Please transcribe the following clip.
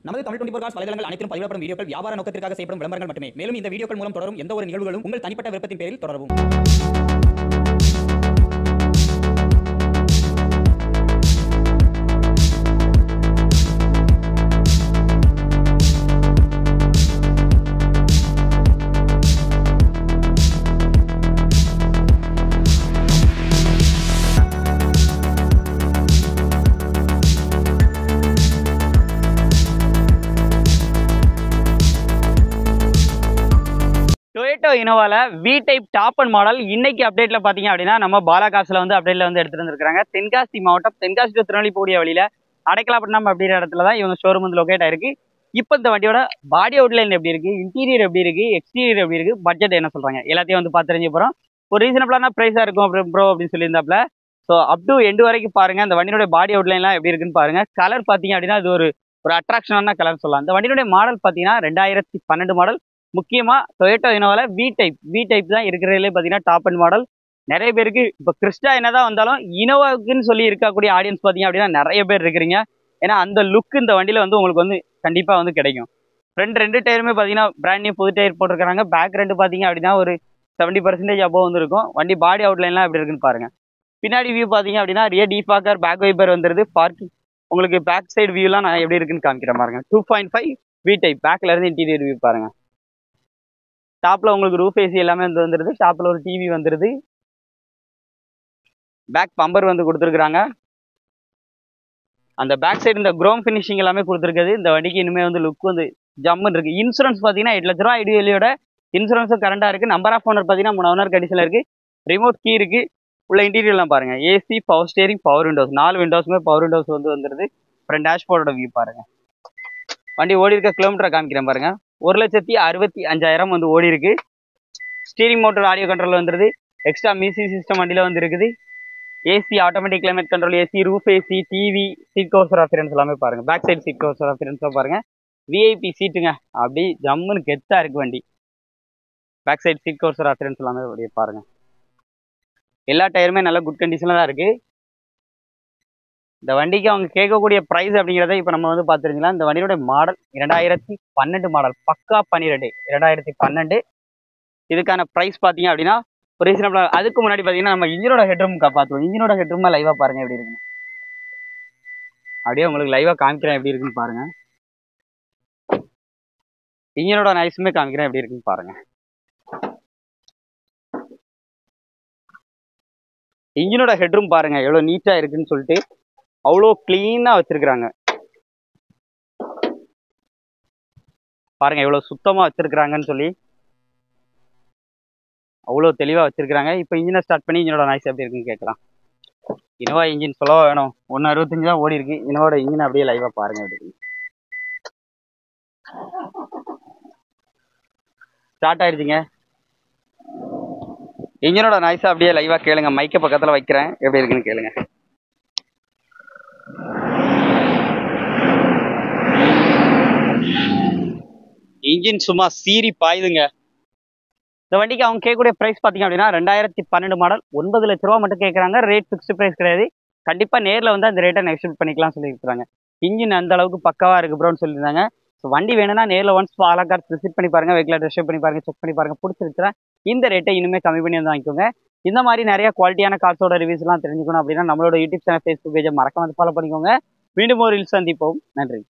நமது தமிழ் 24 காஸ் வலைதளங்கள் அனைத்தும் பதிவிடப்படும் வீடியோக்கள் வியாபார நோக்கத்திற்காக செய்யப்படும் விளம்பரங்கள் மட்டுமே. மேலும் இந்த வீடியோக்கள் மூலம் தொடரும் எந்த ஒரு நிகழ்வுகளும் உங்கள் தனிப்பட்ட விருப்பத்தின் பேரில் தொடரவும். டொயோட்டோ இனோவால V type top and model இன்னைக்கு அப்டேட்ல பாத்தீங்க அப்படின்னா நம்ம பாலாகாசுல வந்து அப்டேட்ல வந்து எடுத்துட்டு வந்திருக்காங்க. தென்காசி மாவட்டம் தென்காசி டு திருநெல்வேலி போகிற வழியில அடைக்கலாப்பட்டினம் அப்படிங்கிற இடத்துல தான் இவங்க ஷோரூம் வந்து லொகேட் ஆயிருக்கு. இப்போ இந்த வண்டியோட பாடி அவுட்லைன் எப்படி இருக்கு, இன்டீரியர் எப்படி இருக்கு, எக்ஸ்டீரியர் எப்படி இருக்கு, பட்ஜெட் என்ன சொல்றாங்க எல்லாத்தையும் வந்து பார்த்து தெரிஞ்சு போறோம். ஒரு ரீசனபிளான பிரைஸா இருக்கும் ப்ரோ அப்படின்னு சொல்லியிருந்தாப்ல. ஸோ அப் டு எண்டு வரைக்கும் பாருங்க. அந்த வண்டியோட பாடி அவுட்லைன்லாம் எப்படி இருக்குன்னு பாருங்க. கலர் பாத்தீங்க அப்படின்னா இது ஒரு அட்ராக்ஷனான கலர் சொல்லலாம். இந்த வண்டியோட மாடல் பாத்தீங்கன்னா 2012 மாடல். முக்கியமா டொயோட்டோ இனோவால வி டைப் தான் இருக்கிறதுலே பார்த்தீங்கன்னா டாப் அண்ட் மாடல். நிறைய பேருக்கு இப்போ கிறிஸ்டா என்னதான் வந்தாலும் இனோவாவுக்குன்னு சொல்லி இருக்கக்கூடிய ஆடியன்ஸ் பார்த்தீங்க அப்படின்னா நிறைய பேர் இருக்கிறீங்க. ஏன்னா அந்த லுக் இந்த வண்டியில வந்து உங்களுக்கு வந்து கண்டிப்பாக வந்து கிடைக்கும். ரெண்டு டயருமே பார்த்தீங்கன்னா பிராண்ட் நியூ புது டயர் போட்டிருக்காங்க. பேக் ரெண்டு பார்த்தீங்க அப்படின்னா ஒரு 70% அபோவ் வந்து இருக்கும். வண்டி பாடி அவுட்லைன்லாம் எப்படி இருக்குன்னு பாருங்க. பின்னாடி வியூ பார்த்தீங்க அப்படின்னா ரியர் டீஃபாக்கர், பேக் வைப்பர் வந்துருது. பார்க்கிங் உங்களுக்கு பேக் சைடு வியூலாம் நான் எப்படி இருக்குன்னு காமிக்கிறேன் பாருங்க. 2.5 வி டைப் பேக்ல இருந்து இன்டீரியர் வியூ பாருங்க. டாப்ல உங்களுக்கு ரூஃப் ஏசி எல்லாமே வந்து வந்துருது. டாப்ல ஒரு டிவி வந்துருது. பேக் பம்பர் வந்து கொடுத்துருக்காங்க. அந்த பேக் சைடு இந்த குரோம் ஃபினிஷிங் எல்லாமே கொடுத்துருக்குது. இந்த வண்டிக்கு இனிமே வந்து லுக் வந்து ஜம்முன்னு இருக்கு. இன்சூரன்ஸ் பார்த்தீங்கன்னா 8 லட்ச ரூபா ஐடியோட இன்சூரன்ஸும் கரண்டா இருக்கு. நம்பர் ஆஃப் ஓனர் பார்த்தீங்கன்னா 3 ஓனர் கண்டிஷன்ல இருக்கு. ரிமோட் கீ இருக்கு. உள்ள இன்டீரியர்லாம் பாருங்க. AC, power steering, power windows, 4 விண்டோஸுமே பவர் விண்டோஸ் வந்து வந்துருது. அப்புறம் டேஷ்போர்டோட வியூ பாருங்க. வண்டி ஓடி இருக்க கிலோமீட்டர் காமிக்கிறேன் பாருங்க. 1,65,000 வந்து ஓடி இருக்கு. ஸ்டீரிங் மோட்டர் ஆடியோ கண்ட்ரோல் வந்துருது. எக்ஸ்ட்ரா மியூசிக் சிஸ்டம் வண்டியில வந்து இருக்குது. AC, automatic climate control, AC, roof AC, TV, seat cover appearance எல்லாமே பாருங்க. Back side seat cover appearance பாருங்க. விஐபி சீட்டுங்க, அப்படி ஜம்முன்னு கெத்தா இருக்கு வண்டி. Back side seat cover appearance எல்லாமே அப்படியே பாருங்க. எல்லா டயருமே நல்ல குட் கண்டிஷன்ல தான் இருக்கு. இந்த வண்டிக்கு அவங்க கேட்கக்கூடிய ப்ரைஸ் அப்படிங்கிறத இப்போ நம்ம வந்து பார்த்துருக்கலாம். இந்த வண்டியோட மாடல் 2012 மாடல், பக்கா 12 2012. இதுக்கான ப்ரைஸ் பார்த்தீங்க அப்படின்னா ஒரு ரீசனபிள். அதுக்கு முன்னாடி பார்த்தீங்கன்னா நம்ம இன்ஜினோட ஹெட்ரூம் பார்த்துருவோம். இன்ஜினோட ஹெட்ரூமா லைவாக பாருங்க எப்படி இருக்குன்னு. அப்படியே உங்களுக்கு லைவாக காமிக்கிறேன் எப்படி இருக்குன்னு பாருங்க. இன்ஜினோட நாய்ஸுமே காமிக்கிறேன் எப்படி இருக்குன்னு பாருங்க. இன்ஜினோட ஹெட்ரூம் பாருங்க எவ்வளோ நீட்டாக இருக்குன்னு சொல்லிட்டு அவ்வளோ கிளீனாக வச்சிருக்கிறாங்க. பாருங்க எவ்வளோ சுத்தமாக வச்சிருக்கிறாங்கன்னு சொல்லி அவ்வளோ தெளிவாக வச்சிருக்கிறாங்க. இப்போ இன்ஜினை ஸ்டார்ட் பண்ணி இன்ஜினோட நாய்ஸ் எப்படி இருக்குன்னு கேட்கலாம். இனோவா இன்ஜின் சொல்லவா வேணும். 165 தான் ஓடி இருக்கு. இனோவோட இன்ஜின் அப்படியே லைவாக பாருங்க எப்படி ஸ்டார்ட் ஆயிடுச்சுங்க. இன்ஜினோட நாய்ஸை அப்படியே லைவாக கேளுங்க. மைக்கை பக்கத்தில் வைக்கிறேன் எப்படி இருக்குன்னு கேளுங்க. இன்ஜின் சும்மா சீறி பாயுதுங்க. இந்த வண்டிக்கு அவங்க கேட்கக்கூடிய ப்ரைஸ் பார்த்தீங்க அப்படின்னா 2012 மாடல் 9 லட்ச ரூபா மட்டும் கேட்குறாங்க. ரேட் ஃபிக்ஸ்டு ப்ரைஸ் கிடையாது. கண்டிப்பாக நேரில் வந்து அந்த ரேட்டை நெக்ஸ்ட் பண்ணிக்கலாம் சொல்லியிருக்காங்க. இன்ஜின் அந்த அளவுக்கு பக்காவாக இருக்கு ப்ரோன்னு சொல்லியிருந்தாங்க. ஸோ வண்டி வேணும்னா நேரில் ஒன்ஸ் பாலாகார்ஸ் விசிட் பண்ணி பாருங்க. வெஹிக்கிள் டெஸ்ட் பண்ணி பாருங்க, செக் பண்ணி பாருங்க. பிடிச்சிருச்சுன்னா இந்த ரேட்டை இனிமேல் கம்மி பண்ணி வந்து வாங்கிக்கோங்க. இந்த மாதிரி நிறைய குவாலிட்டியான கார்ஸோட ரிவ்யூஸ்லாம் தெரிஞ்சுக்கணும் அப்படின்னா நம்மளோட யூடியூப் சேனல், ஃபேஸ்புக் பேஜை மறக்காம ஃபாலோ பண்ணிக்கோங்க. மீண்டும் ஒரு ரீல்ஸ் சந்திப்போம். நன்றி.